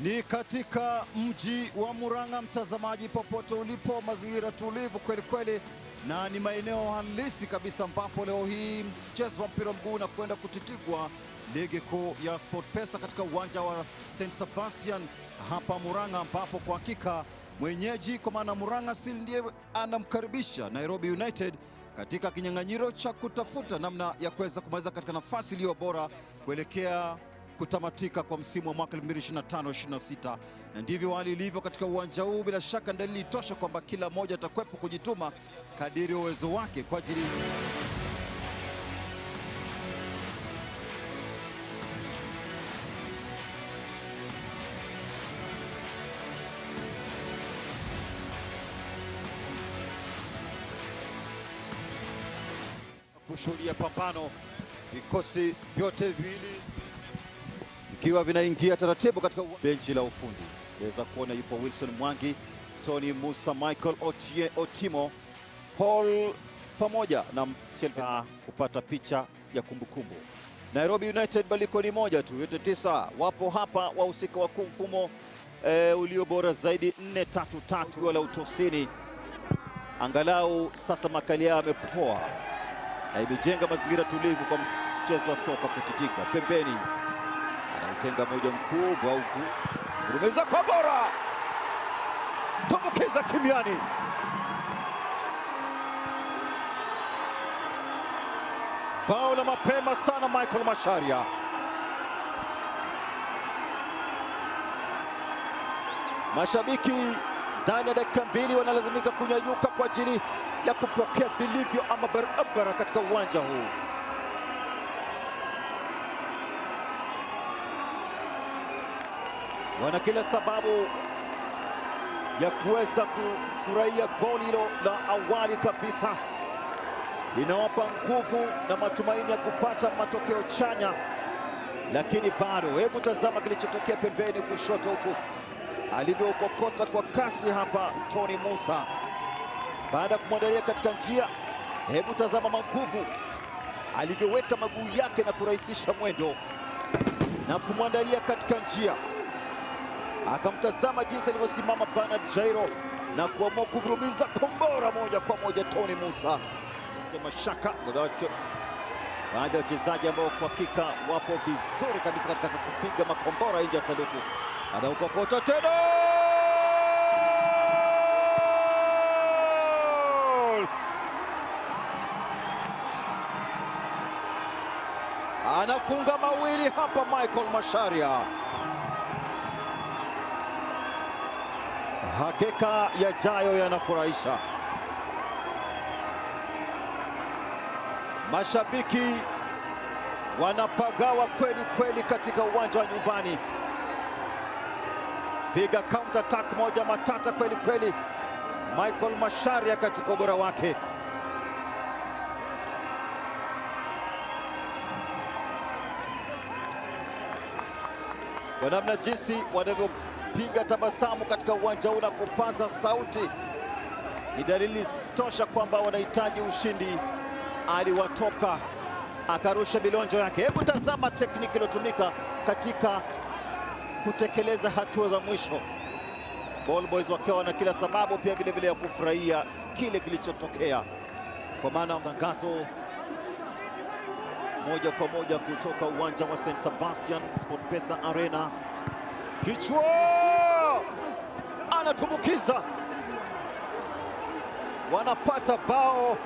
Ni katika mji wa Murang'a, mtazamaji, popote ulipo, mazingira tulivu kweli kweli, na ni maeneo halisi kabisa ambapo leo hii mchezo wa mpira mguu na kwenda kutitigwa ligi kuu ya SportPesa katika uwanja wa St Sebastian hapa Murang'a, ambapo kwa hakika mwenyeji kwa maana Murang'a Seal ndiye anamkaribisha Nairobi United katika kinyang'anyiro cha kutafuta namna ya kuweza kumaliza katika nafasi iliyo bora kuelekea kutamatika kwa msimu wa mwaka 2025-26, na ndivyo hali ilivyo katika uwanja huu. Bila shaka dalili tosha kwamba kila mmoja atakwepo kujituma kadiri uwezo wake kwa ajili kushuhudia pambano, vikosi vyote viwili ikiwa vinaingia taratibu katika benchi la ufundi. Unaweza kuona yupo Wilson Mwangi, Tony Musa, Michael Otimo, Paul pamoja na Chelva kupata picha ya kumbukumbu. Nairobi United baliko ni moja tu, yote 9 wapo hapa, wahusika wakuu mfumo ulio bora zaidi 4-3-3 wala utosini. Angalau sasa makali yao yamepoa na imejenga mazingira tulivu kwa mchezo wa soka kutitika. Pembeni anautenga moja mkubwa huku, rumeza kwa bora, tumbukiza kimiani. Bao la mapema sana Michael Macharia. Mashabiki ndani ya dakika 2 wanalazimika kunyanyuka kwa ajili ya kupokea vilivyo ama barabara katika uwanja huu. Wana kila sababu ya kuweza kufurahia goli hilo la awali kabisa, linawapa nguvu na matumaini ya kupata matokeo chanya, lakini bado, hebu tazama kilichotokea pembeni kushoto huku, alivyoukokota kwa kasi hapa Tony Musa baada ya kumwandalia katika njia. Hebu tazama maguvu alivyoweka maguu yake na kurahisisha mwendo na kumwandalia katika njia. Akamtazama jinsi alivyosimama Bernard Jairo na kuamua kuvurumiza kombora moja kwa moja Tony Musa. Mashaka baadhi ya wachezaji ambao kwa hakika wapo vizuri kabisa katika kupiga makombora nje ya sanduku. Anaukokota tena, anafunga mawili hapa Michael Macharia. Hakika yajayo yanafurahisha. Mashabiki wanapagawa kweli kweli katika uwanja wa nyumbani. Piga counter attack moja matata kweli kweli Michael Macharia katika ubora wake. Kwa namna jinsi wanavyopiga tabasamu katika uwanja huu na kupaza sauti, ni dalili tosha kwamba wanahitaji ushindi. Aliwatoka akarusha bilonjo yake. Hebu tazama tekniki iliyotumika katika kutekeleza hatua za mwisho. Ball Boys wakiwa na kila sababu pia vile vile ya kufurahia kile kilichotokea, kwa maana tangazo moja kwa moja kutoka uwanja wa St Sebastian SportPesa Arena. Kichwa anatumbukiza, wanapata bao.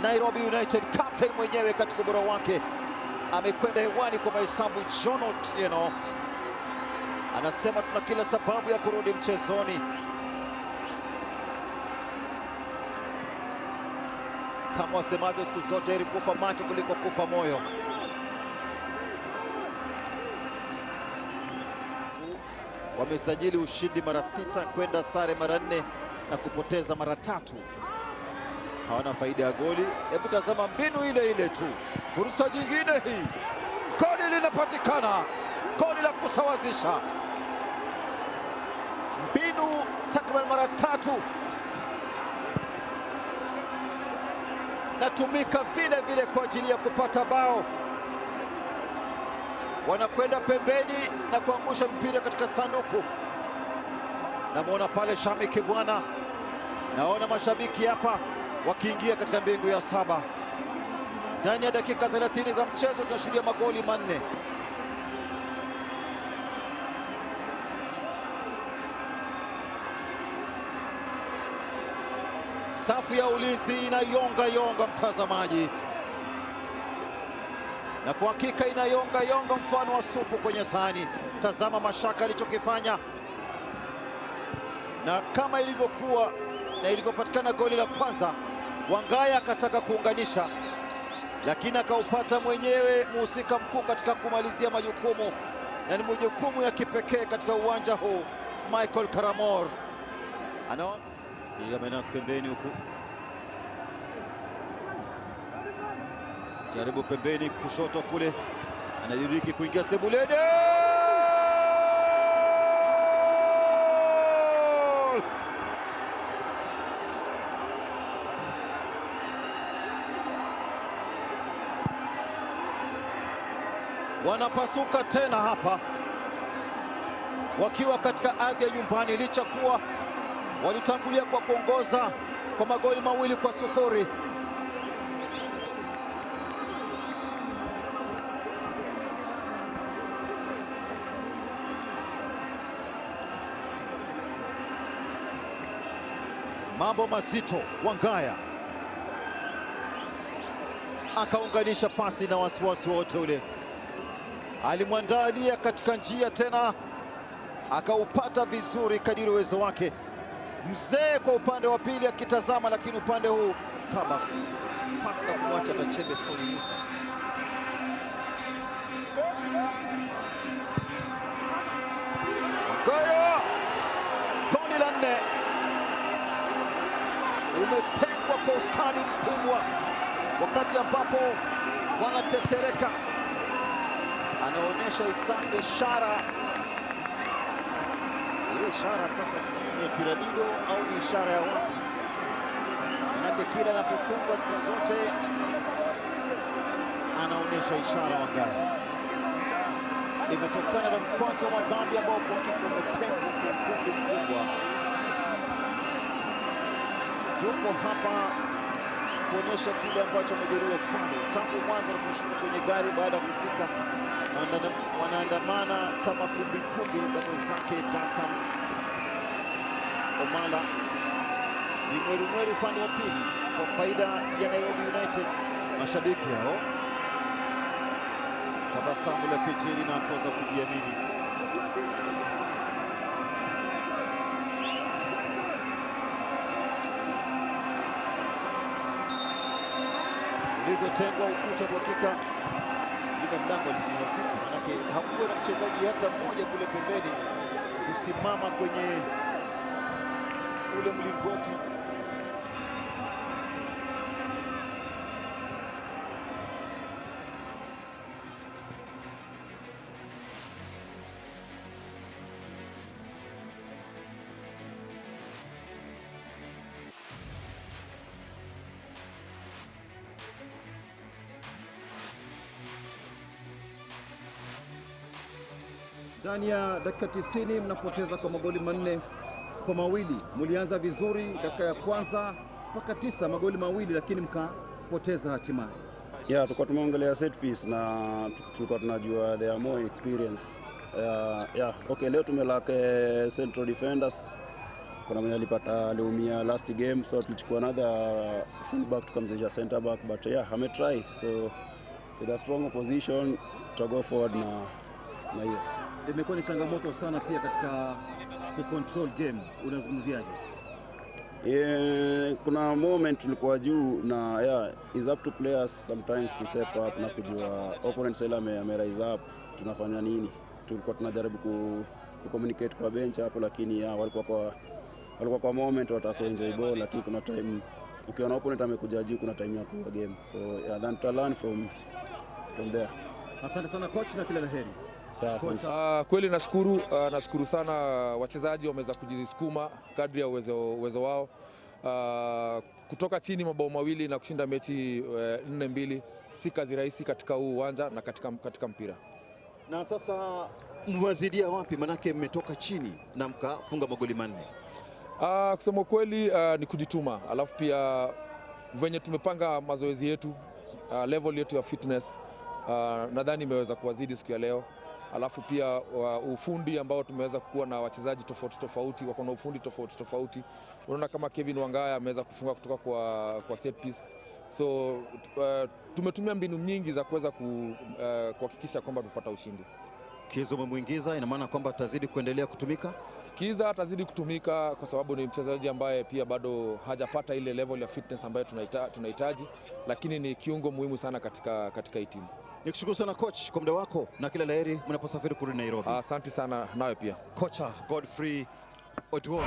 Nairobi United, captain mwenyewe katika ubora wake amekwenda hewani kwa mahesabu. John Otieno anasema tuna kila sababu ya kurudi mchezoni. Kama wasemavyo siku zote, heri kufa macho kuliko kufa moyo. Wamesajili ushindi mara 6, kwenda sare mara 4 na kupoteza mara 3. Hawana faida ya goli. Hebu tazama mbinu ile ile tu, fursa nyingine hii, goli linapatikana, goli la kusawazisha. Mbinu takriban mara 3 natumika vile vile kwa ajili ya kupata bao. wanakwenda pembeni na kuangusha mpira katika sanduku. Namwona pale Shamiki bwana, naona mashabiki hapa wakiingia katika mbingu ya saba. Ndani ya dakika 30 za mchezo tunashuhudia magoli manne. Safu ya ulinzi inayonga mtazamaji, na kwa hakika inayonga mfano wa supu kwenye sahani. Tazama Mashaka alichokifanya, na kama ilivyokuwa na ilivyopatikana goli la kwanza, Wangaya akataka kuunganisha, lakini akaupata mwenyewe mhusika mkuu katika kumalizia majukumu, na ni majukumu ya kipekee katika uwanja huu. Michael Karamor piga Menas pembeni huku, jaribu pembeni kushoto kule, anadiriki kuingia sebuleni. Wanapasuka tena hapa wakiwa katika ardhi ya nyumbani, licha kuwa walitangulia kwa kuongoza kwa magoli 2-0. Mambo mazito. Wangaya akaunganisha pasi na wasiwasi wote ule, alimwandalia katika njia tena, akaupata vizuri kadiri uwezo wake. Mzee kwa upande wa pili akitazama, lakini upande huu kama pasi na kumwacha Tachebe Tony Musa. Wangaya, goli la 4 umetengwa kwa ustadi mkubwa, wakati ambapo wanatetereka. Anaonyesha Isande ishara. Hii ishara sasa sijui ni piramido au ni ishara ya wapi, manake kila anapofungwa siku zote anaonyesha ishara. Wangaya, imetokana na mkwaju wa madhambi ambao kwa hakika umetengwa kwa ufundi mkubwa. Yupo hapa kuonyesha kile ambacho amejaliwa kwao tangu mwanzo aliposhuka kwenye gari. Baada ya kufika wanaandamana kama kumbi na mwenzake Duncan Omala, vimweru upande wa pili kwa faida ya Nairobi United. Mashabiki hao tabasamu la kejeli na hatua za kujiamini. Ulivyotengwa ukuta kwa hakika, ile mlango alisimama vipi? Manake hakuwa na mchezaji hata mmoja kule pembeni kusimama kwenye ule mlingoti. Ndani ya dakika 90 mnapoteza kwa magoli 4-2. Mulianza vizuri dakika ya kwanza mpaka 9, magoli 2, lakini mkapoteza hatimaye. Tulikuwa tumeongelea set piece na tulikuwa tunajua they are more experience. Leo tumelaka central defenders. Kuna mwenye aliumia last game, so tulichukua another full back tukamzesha center back, but ame try, so with a strong opposition to go forward na hiyo imekuwa ni changamoto sana pia katika control game. Unazungumziaje? Kuna moment tulikuwa juu na is up to players sometimes to step up na kujua opponent sila ame rise up, tunafanya nini. Tulikuwa tunajaribu communicate kwa bench hapo, lakini walikuwa kwa moment wataka enjoy ball, lakini kuna time ukiona opponent amekuja juu, kuna time ya kuwa game, so then to learn from there. Asante sana coach na kila laheri. Kweli nashukuru sana, wachezaji wameweza kujisukuma kadri ya uwezo wao. Kutoka chini mabao 2 na kushinda mechi 4-2 si kazi rahisi katika huu uwanja na katika mpira. Na sasa mwazidia wapi? Manake mmetoka chini na mkafunga magoli 4. Kusema kweli ni kujituma, alafu pia venye tumepanga mazoezi yetu, level yetu ya fitness nadhani imeweza kuwazidi siku ya leo. Alafu pia ufundi ambao tumeweza kuwa na wachezaji tofauti tofauti, wako na ufundi tofauti tofauti. Unaona kama Kevin Wangaya ameweza kufunga kutoka kwa set piece. So tumetumia mbinu nyingi za kuweza kuhakikisha kwamba tupata ushindi. Kiza umemwingiza, ina maana kwamba atazidi kuendelea kutumika? Kiza atazidi kutumika kwa sababu ni mchezaji ambaye pia bado hajapata ile level ya fitness ambayo tunahitaji, lakini ni kiungo muhimu sana katika hii timu. Nikushukuru sana coach kwa muda wako na kila laheri mnaposafiri kurudi Nairobi. Asante sana nawe pia. Kocha Godfrey Odwor.